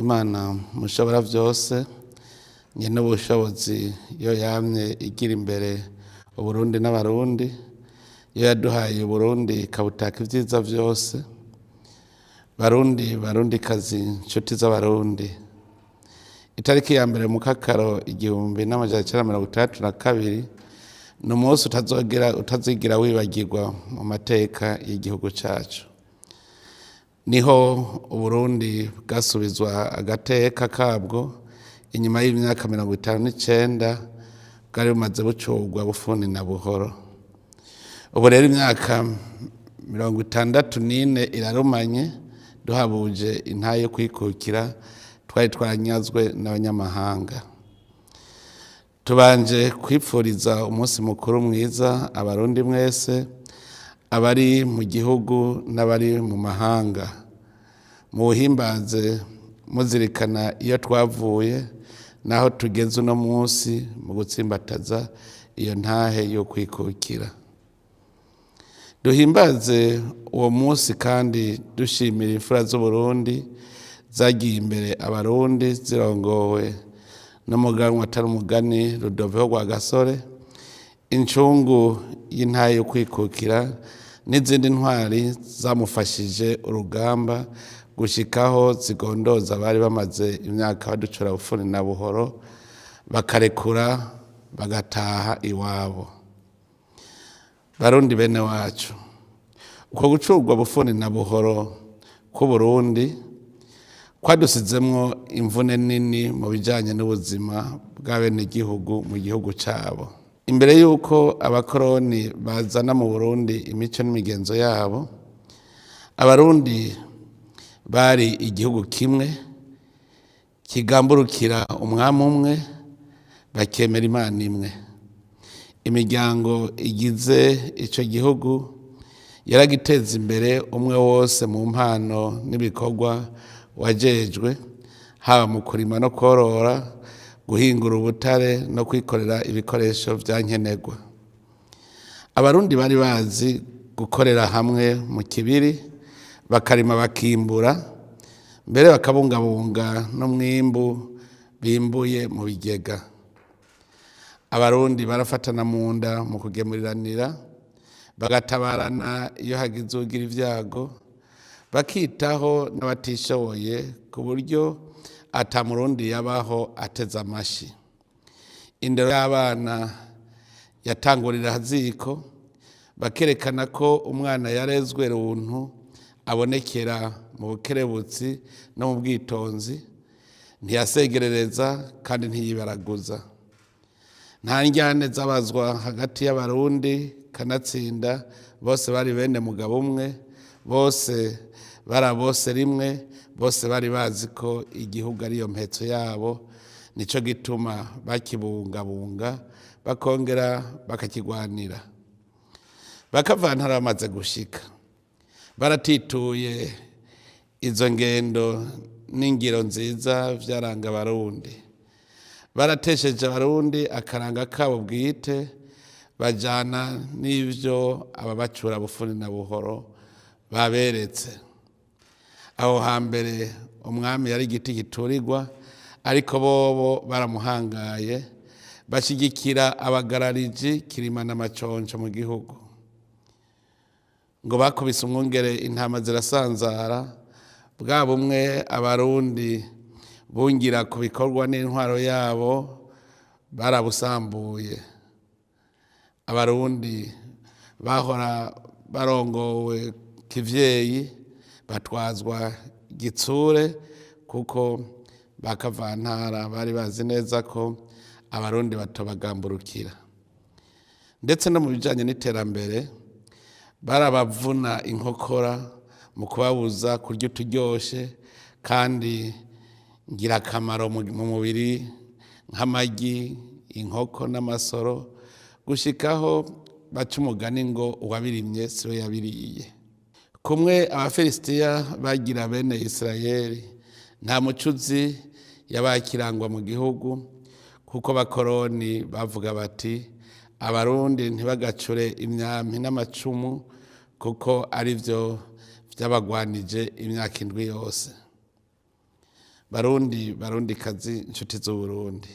Imana mushobora vyose nyene ubushobozi yo yamye igira imbere Uburundi n'abarundi yo yaduhaye Uburundi ikabutaka ivyiza vyose. Barundi kazi nshuti z'abarundi, itariki ya mbere mu Kakaro 1962 ni umunsi utazigira wibagirwa mu mateka y'igihugu cacu. Niho Uburundi bwasubizwa agateka kabwo inyuma y'imyaka 59 bwari bumaze bucurwa bufuni na buhoro. Ubu rero imyaka 64 irarumanye duhabuje intahe yo kwikukira twari twaranyazwe n'abanyamahanga. Tubanje kwipfuriza umunsi mukuru mwiza abarundi mwese, abari mu gihugu n'abari mu mahanga. Muhimbaze muzirikana iyo twavuye naho tugeze uno munsi mu gutsimbataza iyo ntahe yo kwikukira. Duhimbaze uwo munsi kandi dushimira imfura z'Uburundi zagiye imbere abarundi zirongowe n'umuganwa atari umugani Rudoviko Rwagasore, incungu y'intahe yo kwikukira n'izindi ntwari zamufashije urugamba gushikaho zigondoza abari bamaze imyaka baducura bufuni na buhoro bakarekura bagataha iwabo. Barundi bene wacu, uko gucurwa bufuni na buhoro k'Uburundi kwadusizemwo imvune nini mu bijanye n'ubuzima bw'abenegihugu mu gihugu cabo. Imbere yuko abakoroni bazana mu Burundi imico n'imigenzo yabo, abarundi bari igihugu kimwe kigamburukira umwami umwe, bakemera Imana imwe. Imiryango igize ico gihugu yaragiteza imbere umwe wose mu mpano n'ibikorwa wajejwe, haba mu kurima no korora, guhingura ubutare no kwikorera ibikoresho vya nkenerwa. Abarundi bari bazi gukorera hamwe mu kibiri, bakarima bakimbura, mbere bakabungabunga n'umwimbu bimbuye mu bigega. Abarundi barafatana mu nda mu kugemuriranira, bagatabarana iyo hagize ugira ivyago, bakitaho n'abatishoboye ku buryo ata murundi yabaho ateze amashi. Indero y'abana yatangurira haziko, bakerekana ko umwana yarezwe runtu abonekera mu bukerebutsi no mu bwitonzi, ntiyasegerereza kandi ntiyibaraguza. Nta njyane zabazwa hagati y'abarundi kanatsinda, bose bari bene mugabo umwe, bose bose rimwe, bose bari bazi ko igihugu ariyo mpetso yabo, nico gituma bakibungabunga bakongera bakakigwanira. Bakavantara bamaze gushika, baratituye izo ngendo n'ingiro nziza vyaranga abarundi. Baratesheje abarundi akaranga kabo bwite, bajana n'ivyo ababacura bufuni na buhoro baberetse. Aho hambere umwami yari igiti giturirwa, ariko bobo baramuhangaye, bashigikira abagarariji kirima n'amaconco mu gihugu. Ngo bakubise umwungere intama zirasanzara, bwa bumwe abarundi bungira ku bikorwa n'intwaro yabo barabusambuye. Abarundi bahora barongowe kivyeyi batwazwa gitsure, kuko bakavantara bari bazi neza ko abarundi batobagamburukira. Ndetse no mu bijanye n'iterambere barabavuna inkokora mu kubabuza kurya uturyoshe kandi ngirakamaro mu mubiri nk'amagi, inkoko n'amasoro, gushikaho baca umugani ngo uwabirimye siwe yabiriye. Kumwe abafilisitiya bagira bene Isirayeli, nta mucuzi yabakirangwa mu gihugu, kuko abakoroni bavuga bati abarundi ntibagacure imyampi n'amacumu, kuko ari vyo vyabagwanije imyaka 7 yose. barundikazi, inshuti z'Uburundi,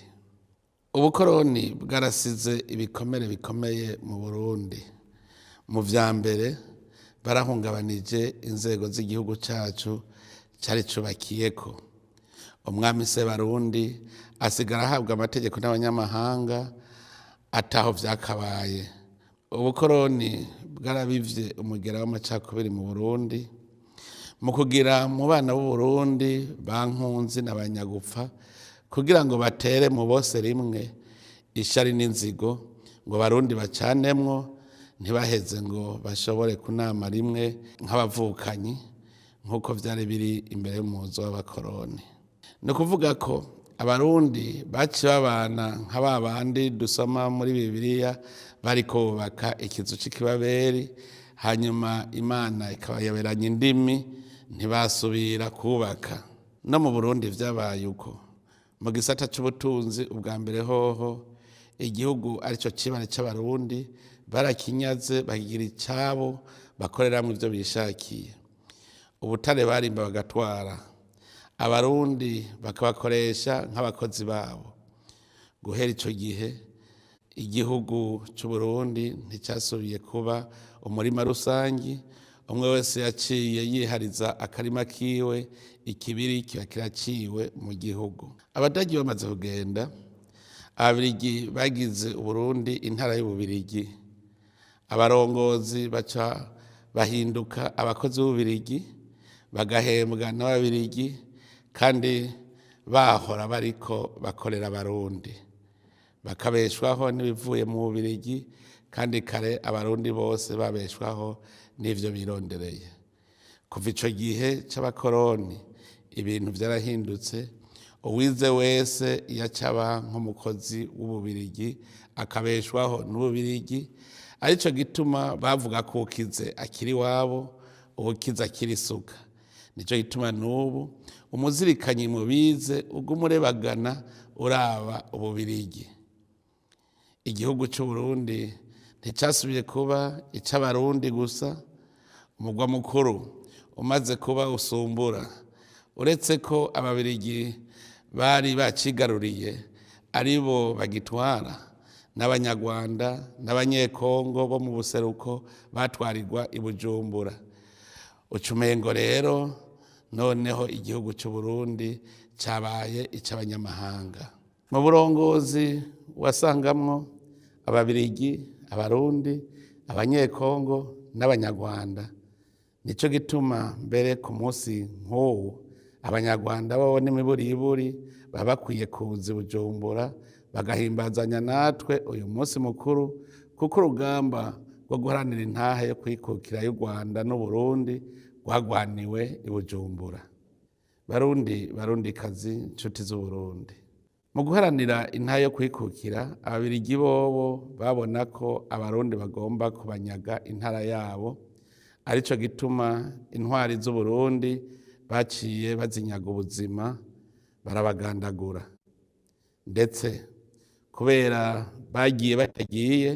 ubukoroni bwarasize ibikomere bikomeye mu Burundi. Mu vya mbere barahungabanije inzego z'igihugu cacu cari cubakiyeko. Umwami Sebarundi asigara ahabwa amategeko n'abanyamahanga ataho vyakabaye. Ubukoroni bwarabivye umugera w'amacakubiri mu Burundi, mu kugira mu bana b'Uburundi bankunzi n'abanyagupfa kugira ngo batere mu bose rimwe ishari n'inzigo, ngo Barundi bacanemwo ntibaheze ngo bashobore kunama rimwe nk'abavukanyi nk'uko vyari biri imbere y'umuzo w'abakoroni. Ni ukuvuga ko Abarundi baciye babana nka babandi dusoma muri Bibiliya bariko bubaka ikizu c'ikibaberi, hanyuma Imana ikabayoberanya indimi ntibasubira kubaka. No mu Burundi vyabaye uko. Mu gisata c'ubutunzi ubwa mbere hoho igihugu arico cibare c'Abarundi barakinyaze bagira icabo bakoreramwo ivyo bishakiye. Ubutare barimba bagatwara, Abarundi bakabakoresha nk'abakozi babo. Guhera ico gihe igihugu c'Uburundi nticasubiye kuba umurima rusangi, umwe wese yaciye yihariza akarima kiwe, ikibiri kiba kiraciwe mu gihugu. Abadagi bamaze kugenda, Ababirigi bagize Uburundi intara y'Ububirigi. Abarongozi baca bahinduka abakozi b'Ububirigi, bagahembwa n'Ababirigi, kandi bahora bariko bakorera Abarundi, bakabeshwaho n'ibivuye mu Bubirigi, kandi kare Abarundi bose babeshwaho n'ivyo birondereye. Kuva ico gihe c'abakoroni ibintu vyarahindutse, uwize wese yacaba nk'umukozi w'Ububirigi akabeshwaho n'Ububirigi, arico gituma bavuga ko ukize akiri wabo, ukize akiri isuka. Nico gituma n'ubu umuzirikanyi mubize ugumurebagana uraba Ububirigi. Igihugu c'Uburundi nticasubiye kuba ic'Abarundi gusa, umugwa mukuru umaze kuba usumbura, uretse ko Ababirigi bari bacigaruriye aribo bagitwara, n'Abanyarwanda n'Abanyekongo bo mu buseruko batwarirwa i Bujumbura. Ucumengo rero noneho igihugu c'Uburundi cabaye ic'abanyamahanga. Mu burongozi wasangamwo Ababirigi, Abarundi, Abanyekongo n'Abanyarwanda. Nico gituma mbere ku munsi nk'uwu Abanyarwanda bo n'imiburiburi baba bakwiye kuza i Bujumbura bagahimbazanya natwe uyu munsi mukuru, kuko urugamba rwo guharanira intahe yo kwikukira y'u Rwanda n'Uburundi rwagwaniwe i Bujumbura. Barundikazi, inshuti z'Uburundi, mu guharanira intahe yo kwikukira Ababirigi bobo babona ko Abarundi bagomba kubanyaga intara yabo, arico gituma intwari z'Uburundi baciye bazinyaga ubuzima, barabagandagura. Ndetse kubera bagiye batagiye,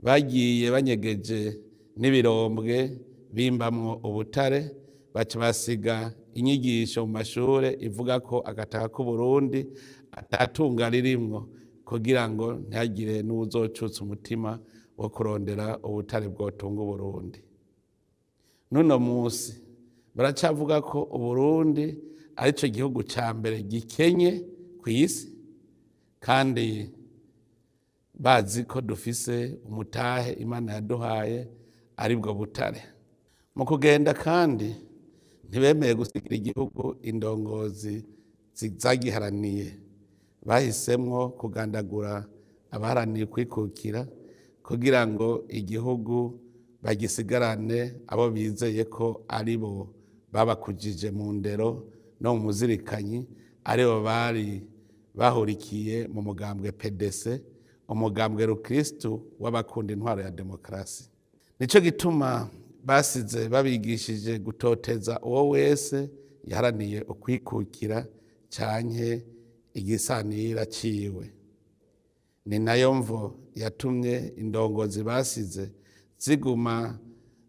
bagiye banyegeje n'ibirombwe bimbamwo ubutare, baca basiga inyigisho mu mashure ivuga ko agataka k'Uburundi atatunga ririmwo, kugira ngo ntihagire n'uwuzocutsa umutima wo kurondera ubutare bwotunga Uburundi. Nuno musi baracavuga ko Uburundi arico gihugu ca mbere gikenye kw'isi, kandi bazi ko dufise umutahe Imana yaduhaye aribwo butare. Mu kugenda kandi ntibemeye gusigira igihugu indongozi zagiharaniye, bahisemwo kugandagura abaharaniye kwikukira kugira ngo igihugu bagisigarane abo bizeye ko aribo babakujije mu ndero no mu muzirikanyi, aribo bari bahurikiye mu mugambwe PDC, umugambwe rukristu w'abakunda intwaro ya demokarasi. Nico gituma basize babigishije gutoteza uwo wese yaharaniye ukwikukira canke igisanira ciwe. Ni nayo mvo yatumye indongozi basize ziguma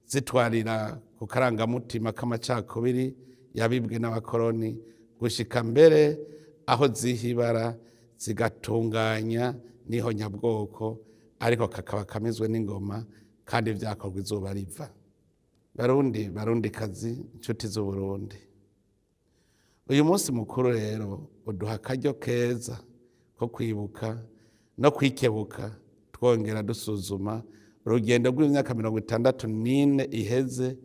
zitwarira ku karangamutima k'amacakubiri yabibwe n'abakoroni gushika mbere aho zihibara zigatunganya n'ihonyabwoko, ariko kakaba kamizwe n'ingoma kandi vyakorwa izuba riva. Barundikazi, inshuti z'Uburundi, uyu munsi mukuru rero uduha akaryo keza ko kwibuka no kwikebuka, twongera dusuzuma urugendo rw'imyaka 64 iheze,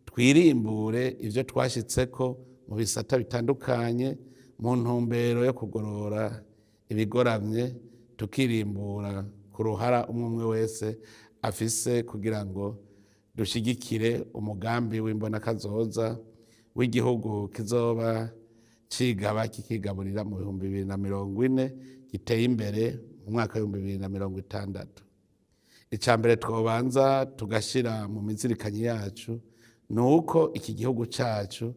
twirimbure ivyo twashitseko mu bisata bitandukanye mu ntumbero yo kugorora ibigoramye, tukirimbura ku ruhara umwe wese afise kugira ngo dushigikire umugambi w'imbonakazoza w'igihugu kizoba cigaba kikigaburira mu 2040 giteye imbere mu mwaka 2060. Icambere twobanza tugashira mu mizirikanyi yacu nuko iki gihugu cacu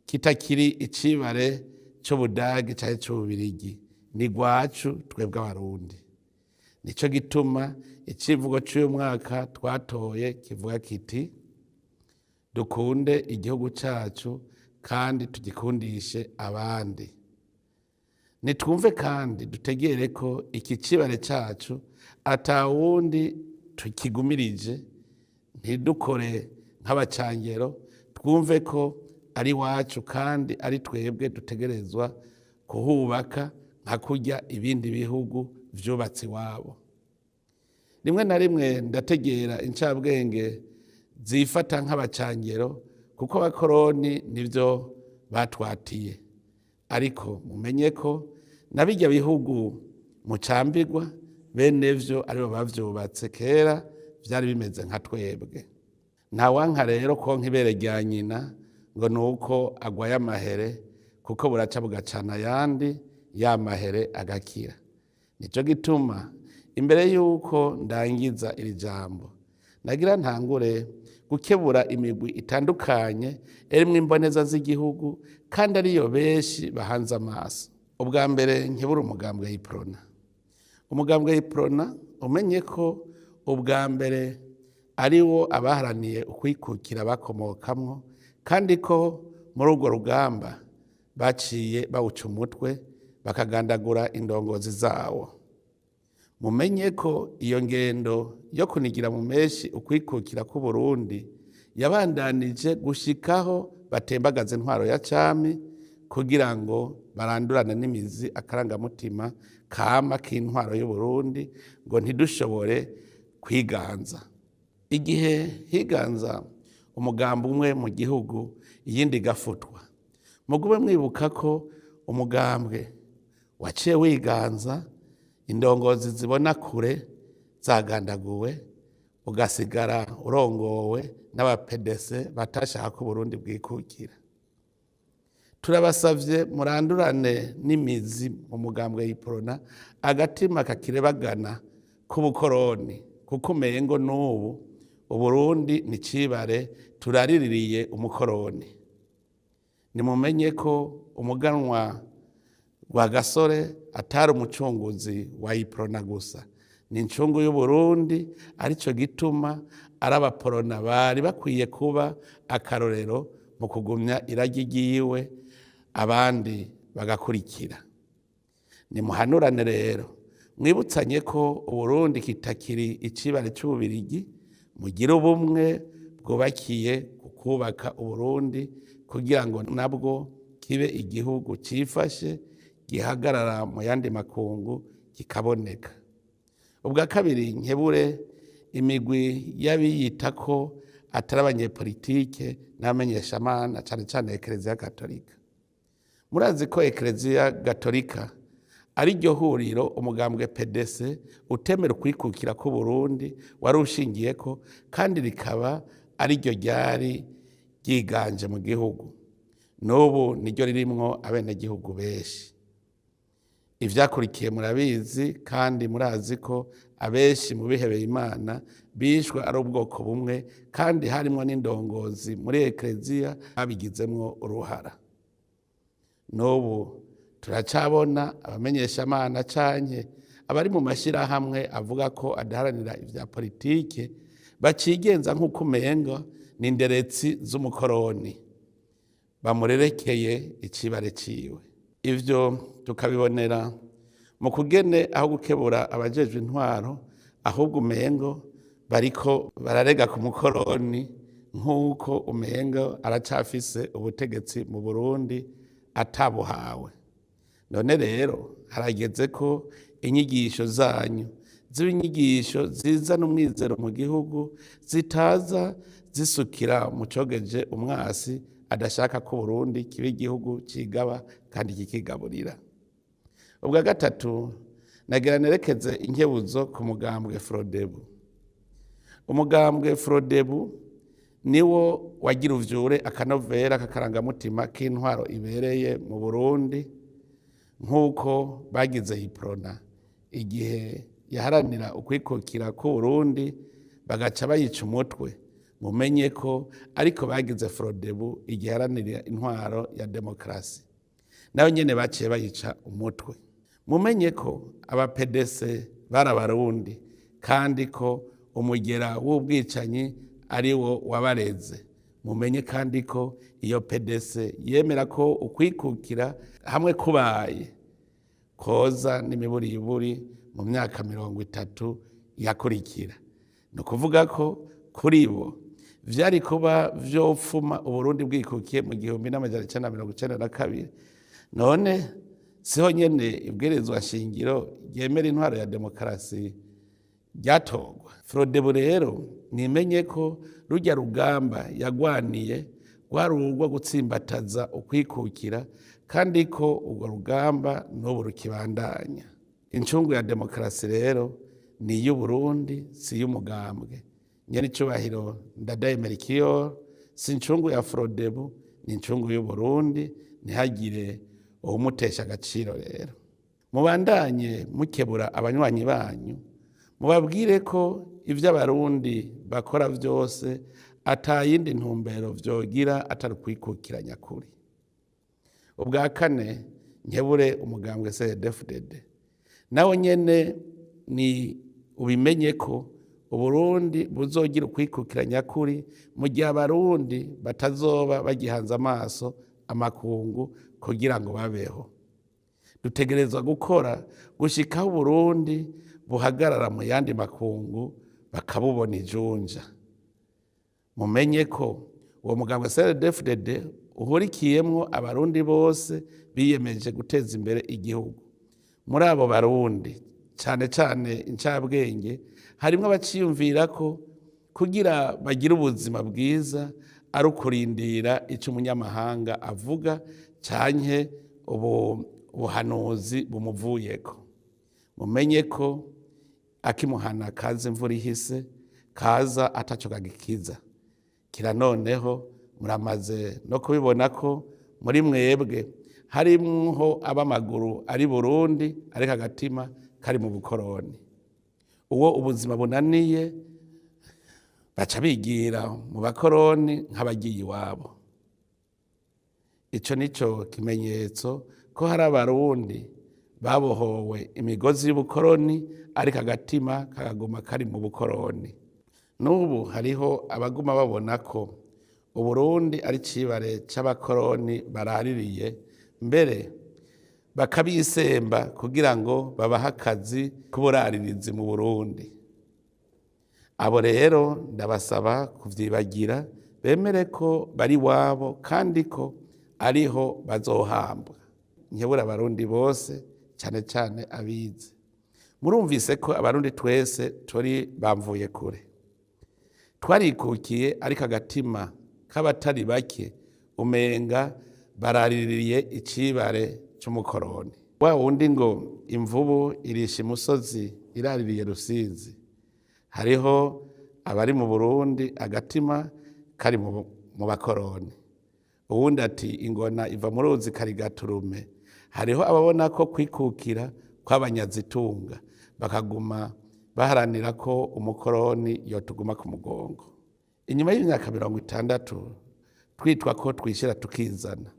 kitakiri icibare c'Ubudagi canke c'Ububirigi, ni gwacu twebwe Abarundi. Nico gituma icivugo c'uyu mwaka twatoye kivuga kiti dukunde igihugu cacu kandi tugikundishe abandi. Nitwumve kandi dutegere ko iki cibare cacu atawundi tukigumirije, ntidukore nk'abacangero, twumve ko ari wacu kandi ari twebwe dutegerezwa kuhubaka nka kurya ibindi bihugu vyubatse iwabo. Rimwe na rimwe ndategera incabwenge zifata nk'abacangero kuko abakoroni nivyo batwatiye, ariko mumenye ko nabirya bihugu mucambirwa bene vyo aribo bavyubatse kera, vyari bimeze nka twebwe. Ntawanka rero konka ibere rya nyina ngo nuko agwaye amahere, kuko buraca bugacana ayandi, ya mahere agakira. Nico gituma imbere yuko ndangiza iri jambo nagira ntangure gukebura imigwi itandukanye erimwe imboneza z'igihugu kandi ariyo benshi bahanze amaso. Ubwa mbere nkebura umugambwe w'Iprona. Umugambwe w'Iprona umenye ko ubwa mbere ariwo abaharaniye ukwikukira bakomokamwo, kandi ko muri urwo rugamba baciye bawuca umutwe bakagandagura indongozi zawo. Mumenye ko iyo ngendo yo kunigira mu meshi ukwikukira ku Burundi yabandanije gushikaho batembagaza intwaro ya cami kugira ngo barandurane n'imizi akarangamutima kama k'intwaro y'u Burundi, ngo ntidushobore kwiganza. Igihe higanza umugambi umwe mu gihugu iyindi gafutwa, mugube mwibuka ko umugambwe waciye wiganza, indongozi zibona kure zagandaguwe, ugasigara urongowe n'abapedese batashaka ko Burundi bwikukira. Turabasavye murandurane n'imizi mu mugambwe w'Iprona, agatima kakirebagana k'ubukoroni, kuko umengo n'ubu Uburundi ni cibare turariririye umukoroni. Nimumenye ko umuganwa wa Gasore atari umucunguzi wa Iprona gusa, ni incungu y'Uburundi, arico gituma arabaporona bari bakwiye kuba akarorero mu kugumya iragi ryiwe, abandi bagakurikira. Nimuhanurane rero, mwibutsanye ko Uburundi kitakiri icibare c'Ububirigi, mugire ubumwe bwubakiye kukubaka Uburundi kugira ngo nabwo kibe igihugu cifashe, gihagarara mu yandi makungu kikaboneka. Ubwa kabiri nkebure imigwi y'abiyita ko atari abanyepolitike n'abamenyeshamana, cane cane Ekereziya Gatolika. Murazi ko Ekereziya Gatolika ari ryo huriro umugambwe PDC utemera ukwikukira ku Burundi wari ushingiyeko, kandi rikaba ari ryo ryari ryiganje mu gihugu. N'ubu niryo ririmwo abenegihugu benshi. Ivyakurikiye murabizi, kandi murazi ko abenshi mu bihebeye Imana bishwe ari ubwoko bumwe, kandi harimwo n'indongozi muri Ekereziya babigizemwo uruhara. N'ubu turacabona abamenyeshamana canke abari mu mashirahamwe avuga ko adaharanira ivya politike bacigenza nk'uko umenga ni inderetsi z'umukoroni. bamurerekeye icibare ciwe. Ivyo tukabibonera mu kugene aho gukebura abajejwe intwaro, ahubwo umengo bariko bararega ku mukoroni, nk'uko umengo aracafise ubutegetsi mu Burundi atabuhawe. None rero harageze ko inyigisho zanyu ziba inyigisho zizana umwizero mu gihugu, zitaza zisukira mu cogeje umwasi adashaka ko Burundi kiba igihugu cigaba kandi kikigaburira. Ubwa gatatu, nagira nerekeze inkebuzo ku mugambwe Frodebu. Umugambwe Frodebu niwo wagira uvyure akanovera k'akarangamutima k'intwaro ibereye mu Burundi, nk'uko bagize Iprona igihe yaharanira ukwikukira ku Burundi bagaca bayica umutwe. Mumenye ko ariko bagize Frodebu igihe haranira intwaro ya demokarasi, nayo nyene baciye bayica umutwe. Mumenye ko aba PDC bari Abarundi, kandi ko umugera w'ubwicanyi ari wo wabareze. Mumenye kandi ko iyo PDC yemera ko ukwikukira hamwe kubaye koza n'imiburiburi mu myaka 30 yakurikira. Ni ukuvuga ko kuri bo vyari kuba vyopfuma Uburundi bwikukiye mu 1992. None siho nyene ibwirizwa shingiro ryemera intwaro ya demokarasi ryatogwa. Frodebu rero nimenye ko rujya rugamba yagwaniye rwari urwo gutsimbataza ukwikukira, kandi ko urwo rugamba n'ubu rukibandanya. Incungu ya demokarasi rero ni iy'Uburundi, si iy'umugambwe. Nyenicubahiro Ndadaye Melchior si incungu ya Frodebu, ni incungu y'Uburundi, ntihagire uwumutesha agaciro. Rero mubandanye mukebura abanywanyi banyu, mubabwire ko ivyo Abarundi bakora vyose atayindi ntumbero vyogira atari ukwikukira nyakuri. Ubwa kane, nkebure umugambwe CNDD-FDD, nawo nyene ni ubimenye ko Uburundi buzogira ukwikukira nyakuri mu gihe Abarundi batazoba bagihanze amaso amakungu kugira ngo babeho. Dutegerezwa gukora gushikaho Uburundi buhagarara mu yandi makungu bakabubona ijunja. Mumenye ko uwo mugambwe CNDD-FDD uhurikiyemwo Abarundi bose biyemeje guteza imbere igihugu. Muri abo Barundi cane cane incabwenge harimwo abaciyumvira ko kugira bagire ubuzima bwiza ari ukurindira ico umunyamahanga avuga canke ubuhanuzi bumuvuyeko. Mumenye ko akimuhana kaza imvura ihise, kaza ataco kagikiza. Kira noneho muramaze no kubibona ko muri mwebwe harimwo ab'amaguru ari Burundi, ariko agatima kari mu bukoroni. Uwo ubuzima bunaniye baca bigira mu bakoroni nk'abagiye iwabo. Ico nico kimenyetso ko hari Abarundi babohowe imigozi y'ubukoroni, ariko agatima kagaguma kari mu bukoroni. N'ubu hariho abaguma babona ko Uburundi ari cibare c'abakoroni baraririye, mbere bakabisemba kugira ngo babahe akazi k'uburaririzi mu Burundi. Abo rero ndabasaba kuvyibagira, bemere ko bari wabo kandi ko ariho bazohambwa. Nkebura Abarundi bose, cane cane abize. Murumvise ko Abarundi twese turi bamvuye kure, twarikukiye, ariko agatima k'abatari bake umenga baraririye icibare c'umukoroni. Wa wundi ngo imvubu irisha imusozi iraririye Rusizi. Hariho abari mu Burundi agatima kari mu bakoroni. Uwundi ati ingona iva mu ruzi karigaturume. Hariho ababona ko kwikukira kw'abanyazitunga bakaguma baharanira ko umukoroni yotuguma ku mugongo. Inyuma y'imyaka 60 twitwa ko twishira tukizana,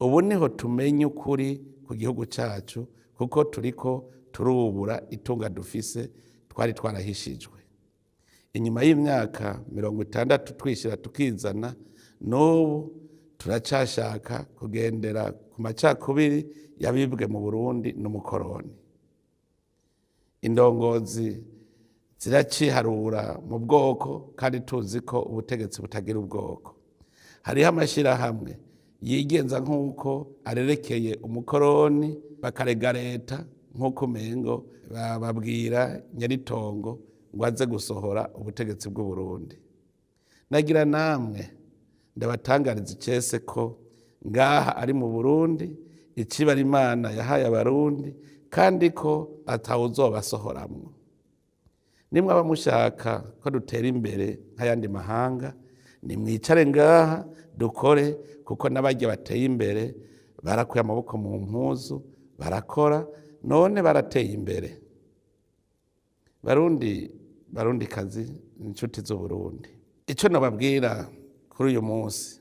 ubu niho tumenye ukuri ku gihugu cacu, kuko turiko turubura itunga dufise twari twarahishijwe. Inyuma y'imyaka 60 twishira tukizana, n'ubu turacashaka kugendera ku macakubiri yabibwe mu Burundi n'umukoroni. Indongozi ziraciharura mu bwoko kandi tuzi ko ubutegetsi butagira ubwoko. Hariho amashirahamwe yigenza nk'uko arerekeye umukoroni, bakarega leta nk'uko umengo babwira nyaritongo ngo aze gusohora ubutegetsi bw'u Burundi. Nagira namwe ndabatangariza icese ko ngaha ari mu Burundi icibara Imana yahaye abarundi kandi ko atawuzobasohoramwo. Nimwe abamushaka ko dutera imbere nk'ayandi mahanga, nimwicare ngaha dukore, kuko n'abarya bateye imbere barakuye amaboko mu mpuzu, barakora, none barateye imbere. Barundi kazi, inshuti z'Uburundi, ico nababwira kuri uyu munsi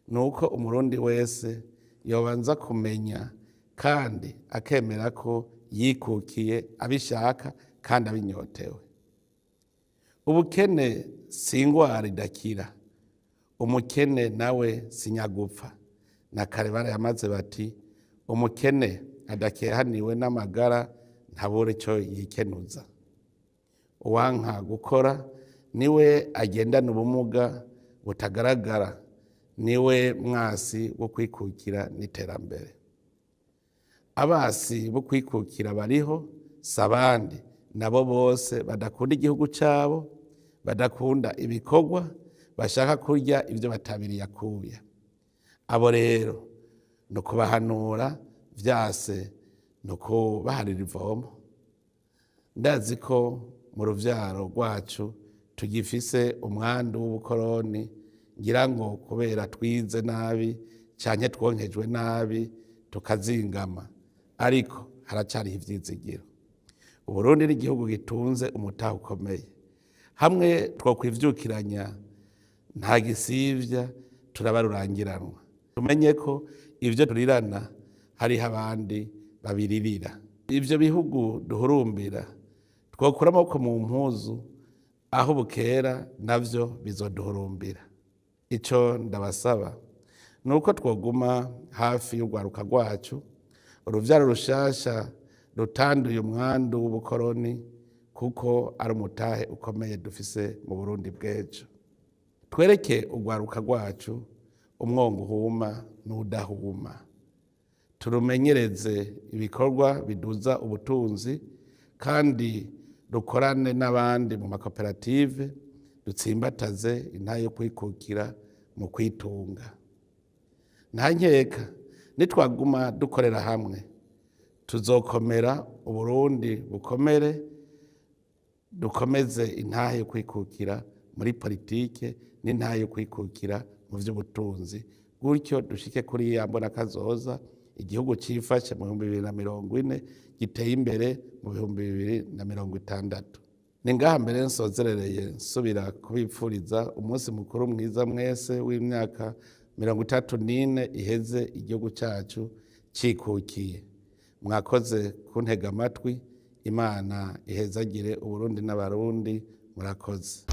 nuko umurundi wese yobanza kumenya kandi akemera ko yikukiye abishaka kandi abinyotewe. Ubukene si ingwara idakira, umukene nawe sinyagupfa. Na kare barayamaze bati umukene adakehaniwe n'amagara ntabure ico yikenuza. Uwanka gukora niwe agendana ubumuga butagaragara, niwe mwasi wo kwikukira n'iterambere. Abasi bo kwikukira bariho, sabandi nabo bose badakunda igihugu cabo, badakunda ibikorwa, bashaka kurya ivyo batabiriye akuya. Abo rero no kubahanura vyase no kubaharira ivomo. Ndazi ko mu ruvyaro rwacu tugifise umwandu w'ubukoroni, ngira ngo kubera twize nabi canke twonkejwe nabi tukazingama, ariko haracariho ivyizigiro. Uburundi ni igihugu gitunze umutahe ukomeye. Hamwe twokwivyukiranya nta gisivya turabarurangiranwa. Tumenye ko ivyo turirana hariho abandi babiririra. Ivyo bihugu duhurumbira twokura amaboko mu mpuzu, aho bukera navyo bizoduhurumbira. Ico ndabasaba nuko twoguma hafi y'urwaruka rwacu, uruvyaro rushasha rutanduye umwandu w'ubukoroni, kuko ari umutahe ukomeye dufise mu Burundi bw'ejo. Twereke urwaruka rwacu umwongo uhuma n'udahuma, turumenyereze ibikorwa biduza ubutunzi kandi dukorane n'abandi mu makoperative, dutsimbataze intahe yo kwikukira mu kwitunga. Nta nkeka nitwaguma dukorera hamwe tuzokomera, Uburundi bukomere, dukomeze intahe yo kwikukira muri politike n'intahe yo kwikukira mu vy'ubutunzi, gutyo dushike kuri ya mbona kazoza igihugu cifashe mu 2040 giteye imbere mu 2060. Ni ngaha mbere nsozerereye nsubira kubipfuriza umunsi mukuru mwiza mwese w'imyaka 34 iheze igihugu cacu cikukiye. Mwakoze kuntega amatwi. Imana ihezagire Uburundi n'abarundi. Murakoze.